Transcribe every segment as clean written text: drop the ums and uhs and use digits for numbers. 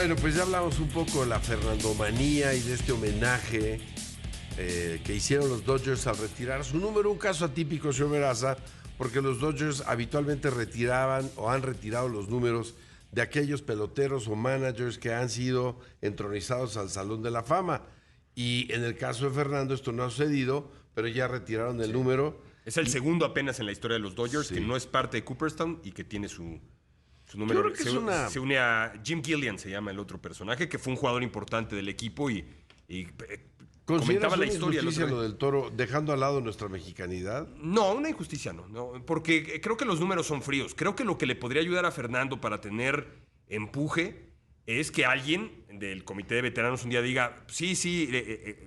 Bueno, pues ya hablamos un poco de la Fernandomanía y de este homenaje que hicieron los Dodgers al retirar su número. Un caso atípico, señor Meraza, porque los Dodgers habitualmente retiraban o han retirado los números de aquellos peloteros o managers que han sido entronizados al Salón de la Fama. Y en el caso de Fernando esto no ha sucedido, pero ya retiraron el número. Es el segundo apenas en la historia de los Dodgers, Sí. que no es parte de Cooperstown y que tiene su número. Yo creo que Se une a Jim Gillian, se llama el otro personaje, que fue un jugador importante del equipo y ¿Consideras comentaba la una historia. injusticia lo del Toro, dejando al lado nuestra mexicanidad? No, una injusticia no, porque creo que los números son fríos. Creo que lo que le podría ayudar a Fernando para tener empuje es que alguien del comité de veteranos un día diga, sí,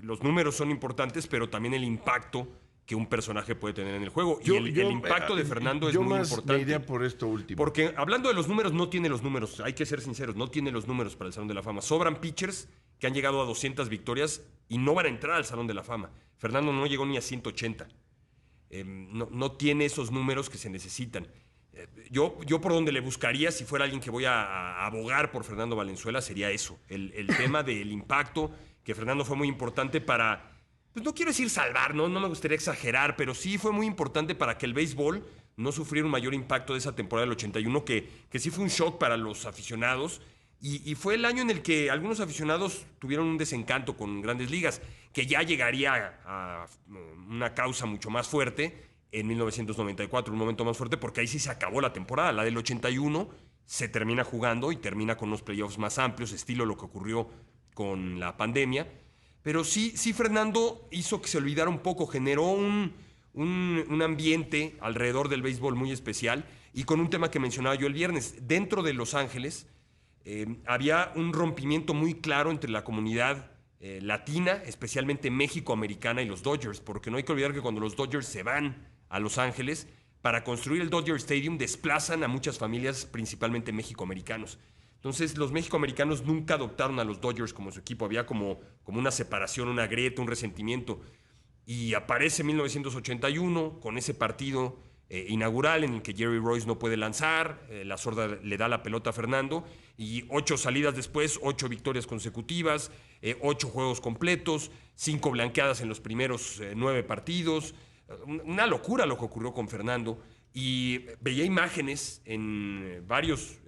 los números son importantes, pero también el impacto que un personaje puede tener en el juego. El impacto de Fernando es muy Yo importante. más me iría por esto último. Porque hablando de los números, no tiene los números, hay que ser sinceros, no tiene los números para el Salón de la Fama. Sobran pitchers que han llegado a 200 victorias y no van a entrar al Salón de la Fama. Fernando no llegó ni a 180. No tiene esos números que se necesitan. Yo por donde le buscaría, si fuera alguien que voy a abogar por Fernando Valenzuela, sería eso, el tema del impacto, que Fernando fue muy importante para, pues no quiero decir salvar, no me gustaría exagerar, pero sí fue muy importante para que el béisbol no sufriera un mayor impacto de esa temporada del 81, que sí fue un shock para los aficionados, y fue el año en el que algunos aficionados tuvieron un desencanto con Grandes Ligas, que ya llegaría a una causa mucho más fuerte en 1994, un momento más fuerte, porque ahí sí se acabó la temporada. La del 81 se termina jugando y termina con unos playoffs más amplios, estilo lo que ocurrió con la pandemia. Pero sí, Fernando hizo que se olvidara un poco, generó un ambiente alrededor del béisbol muy especial, y con un tema que mencionaba yo el viernes. Dentro de Los Ángeles había un rompimiento muy claro entre la comunidad latina, especialmente México-americana, y los Dodgers, porque no hay que olvidar que cuando los Dodgers se van a Los Ángeles para construir el Dodger Stadium, desplazan a muchas familias, principalmente mexicoamericanos. Entonces, los mexicoamericanos nunca adoptaron a los Dodgers como su equipo. Había como una separación, una grieta, un resentimiento. Y aparece 1981 con ese partido inaugural en el que Jerry Royce no puede lanzar, la sorda le da la pelota a Fernando, y 8 salidas después, 8 victorias consecutivas, 8 juegos completos, 5 blanqueadas en los primeros 9 partidos. Una locura lo que ocurrió con Fernando, y veía imágenes en varios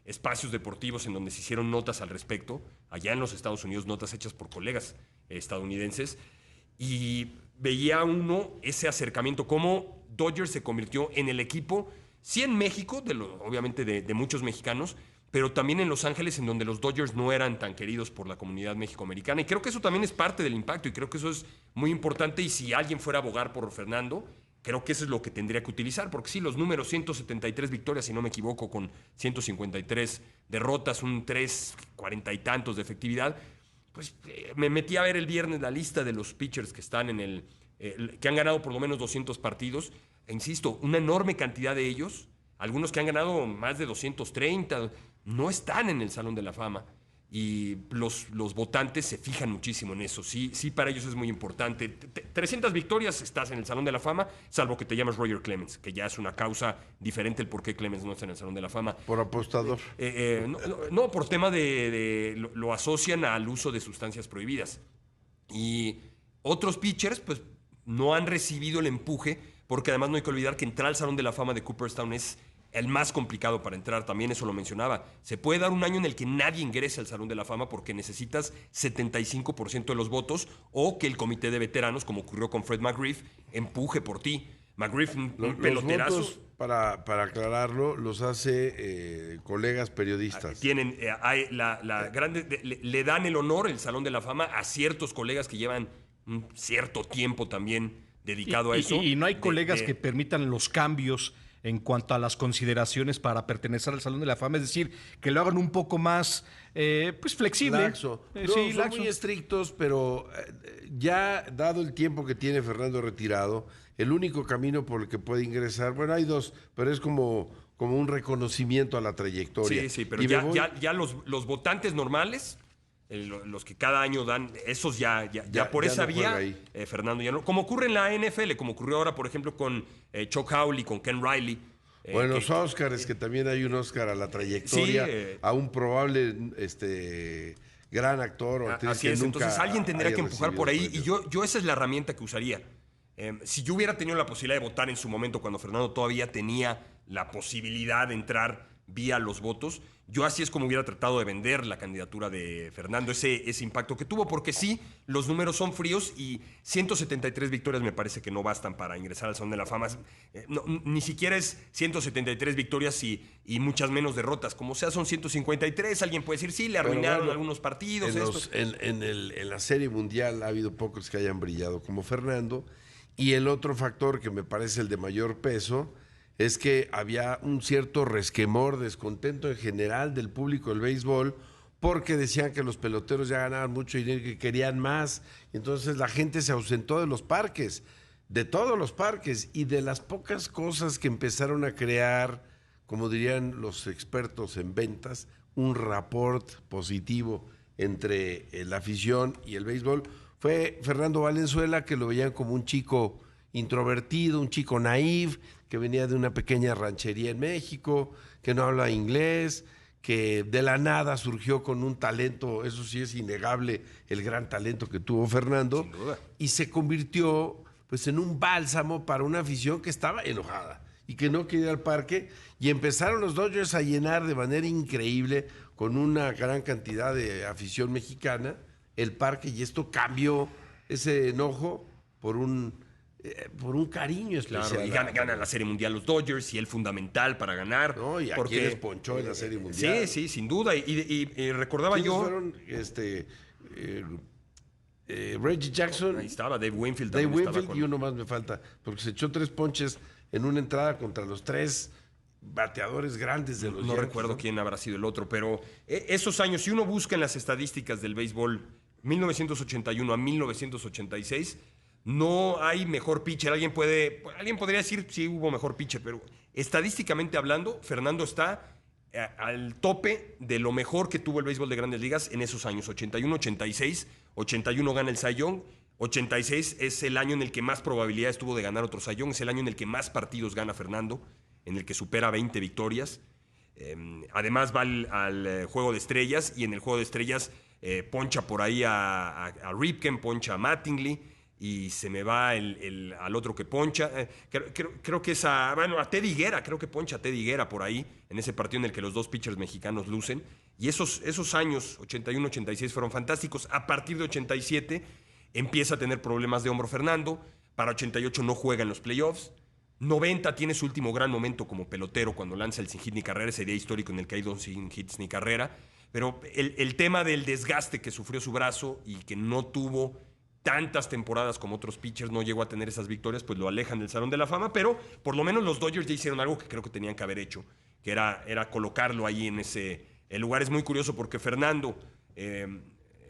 espacios deportivos en donde se hicieron notas al respecto, allá en los Estados Unidos, notas hechas por colegas estadounidenses, y veía uno ese acercamiento, cómo Dodgers se convirtió en el equipo, sí en México, obviamente de muchos mexicanos, pero también en Los Ángeles, en donde los Dodgers no eran tan queridos por la comunidad mexicoamericana. Y creo que eso también es parte del impacto, y creo que eso es muy importante. Y si alguien fuera a abogar por Fernando, creo que eso es lo que tendría que utilizar, porque sí, los números, 173 victorias, si no me equivoco, con 153 derrotas, un 3,40 y tantos de efectividad. Pues me metí a ver el viernes la lista de los pitchers que están que han ganado por lo menos 200 partidos. E insisto, una enorme cantidad de ellos, algunos que han ganado más de 230, no están en el Salón de la Fama. Y los votantes se fijan muchísimo en eso. Sí, para ellos es muy importante. 300 victorias, estás en el Salón de la Fama, salvo que te llamas Roger Clemens, que ya es una causa diferente el por qué Clemens no está en el Salón de la Fama. Por apostador. No, por tema lo asocian al uso de sustancias prohibidas. Y otros pitchers, pues, no han recibido el empuje, porque además no hay que olvidar que entrar al Salón de la Fama de Cooperstown es el más complicado para entrar, también eso lo mencionaba. Se puede dar un año en el que nadie ingrese al Salón de la Fama porque necesitas 75% de los votos, o que el comité de veteranos, como ocurrió con Fred McGriff, empuje por ti. McGriff, un peloterazo. Los votos, para aclararlo, los hace colegas periodistas. Tienen, le dan el honor, el Salón de la Fama, a ciertos colegas que llevan un cierto tiempo también dedicado a eso. Y no hay colegas que permitan los cambios en cuanto a las consideraciones para pertenecer al Salón de la Fama, es decir, que lo hagan un poco más pues flexible. Laxo. Son laxo. muy estrictos, pero ya dado el tiempo que tiene Fernando retirado, el único camino por el que puede ingresar, bueno, hay dos, pero es como un reconocimiento a la trayectoria. Sí, pero ya los votantes normales, los que cada año dan, esos ya por esa vía, Fernando ya no. Como ocurre en la NFL, como ocurrió ahora, por ejemplo, con Chuck Howley, con Ken Riley. Bueno, los Óscares, que también hay un Óscar a la trayectoria, Sí, a un probable gran actor o actriz Así que es, nunca entonces alguien tendría haya que empujar por ahí recibido y yo esa es la herramienta que usaría. Si yo hubiera tenido la posibilidad de votar en su momento, cuando Fernando todavía tenía la posibilidad de entrar vía los votos, yo así es como hubiera tratado de vender la candidatura de Fernando, ese impacto que tuvo, porque sí, los números son fríos y 173 victorias me parece que no bastan para ingresar al Salón de la Fama. Ni siquiera es 173 victorias y muchas menos derrotas, como sea son 153, alguien puede decir, sí, le arruinaron bueno, algunos partidos. En la Serie Mundial ha habido pocos que hayan brillado como Fernando. Y el otro factor que me parece el de mayor peso es que había un cierto resquemor, descontento en general del público del béisbol, porque decían que los peloteros ya ganaban mucho dinero y que querían más. Entonces la gente se ausentó de los parques, de todos los parques, y de las pocas cosas que empezaron a crear, como dirían los expertos en ventas, un rapport positivo entre la afición y el béisbol, fue Fernando Valenzuela, que lo veían como un chico introvertido, un chico naïf, que venía de una pequeña ranchería en México, que no habla inglés, que de la nada surgió con un talento, eso sí es innegable, el gran talento que tuvo Fernando, Sin duda. y se convirtió pues en un bálsamo para una afición que estaba enojada y que no quería ir al parque, y empezaron los Dodgers a llenar de manera increíble, con una gran cantidad de afición mexicana, el parque, y esto cambió ese enojo por un cariño especial. Claro, y gana la Serie Mundial los Dodgers y él fundamental para ganar. No, y aquí les ponchó en la Serie Mundial. Sí, sin duda. Y recordaba ¿Quiénes yo... fueron? Reggie Jackson. Ahí estaba, Dave Winfield. Dave también Winfield estaba y uno más me falta, porque se echó 3 ponches en una entrada contra los 3 bateadores grandes de los No Yankees, recuerdo quién habrá sido el otro, pero esos años, si uno busca en las estadísticas del béisbol 1981 a 1986, no hay mejor pitcher. Alguien podría decir si hubo mejor pitcher, pero estadísticamente hablando, Fernando está al tope de lo mejor que tuvo el béisbol de Grandes Ligas en esos años, 81, 86, 81 gana el Cy Young, 86 es el año en el que más probabilidades tuvo de ganar otro Cy Young, es el año en el que más partidos gana Fernando, en el que supera 20 victorias. Además va al Juego de Estrellas, y en el Juego de Estrellas poncha por ahí a Ripken, poncha a Mattingly, y se me va al otro que poncha. Creo que es a Teddy Higuera, creo que poncha a Teddy Higuera por ahí, en ese partido en el que los dos pitchers mexicanos lucen. Y esos años, 81, 86, fueron fantásticos. A partir de 87 empieza a tener problemas de hombro Fernando. Para 88 no juega en los playoffs. 90 tiene su último gran momento como pelotero cuando lanza el sin hit ni carrera, ese día histórico en el que hay 2 sin hits ni carrera. Pero el tema del desgaste que sufrió su brazo y que no tuvo tantas temporadas como otros pitchers, no llegó a tener esas victorias, pues lo alejan del Salón de la Fama, pero por lo menos los Dodgers ya hicieron algo que creo que tenían que haber hecho, que era colocarlo ahí en ese... El lugar es muy curioso porque Fernando,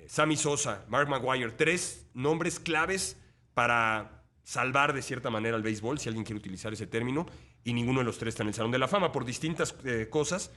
Sammy Sosa, Mark McGwire, 3 nombres claves para salvar de cierta manera al béisbol, si alguien quiere utilizar ese término, y ninguno de los 3 está en el Salón de la Fama por distintas cosas,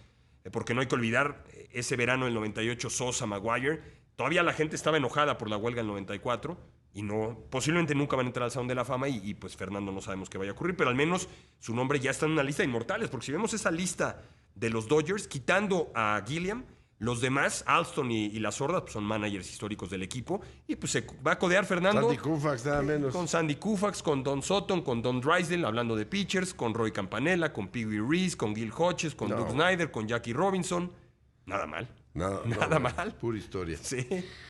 porque no hay que olvidar ese verano del 98, Sosa, McGwire, todavía la gente estaba enojada por la huelga del 94 y posiblemente nunca van a entrar al Salón de la Fama, y pues Fernando no sabemos qué vaya a ocurrir, pero al menos su nombre ya está en una lista de inmortales, porque si vemos esa lista de los Dodgers, quitando a Gilliam, los demás, Alston y La Sorda, pues son managers históricos del equipo, y pues se va a codear Fernando Sandy Koufax, nada menos. con Sandy Koufax, con Don Sutton, con Don Drysdale, hablando de pitchers, con Roy Campanella, con Pee Wee Reese, con Gil Hodges, con Doug Snyder, con Jackie Robinson. Nada mal. Nada mal. Pura historia. Sí.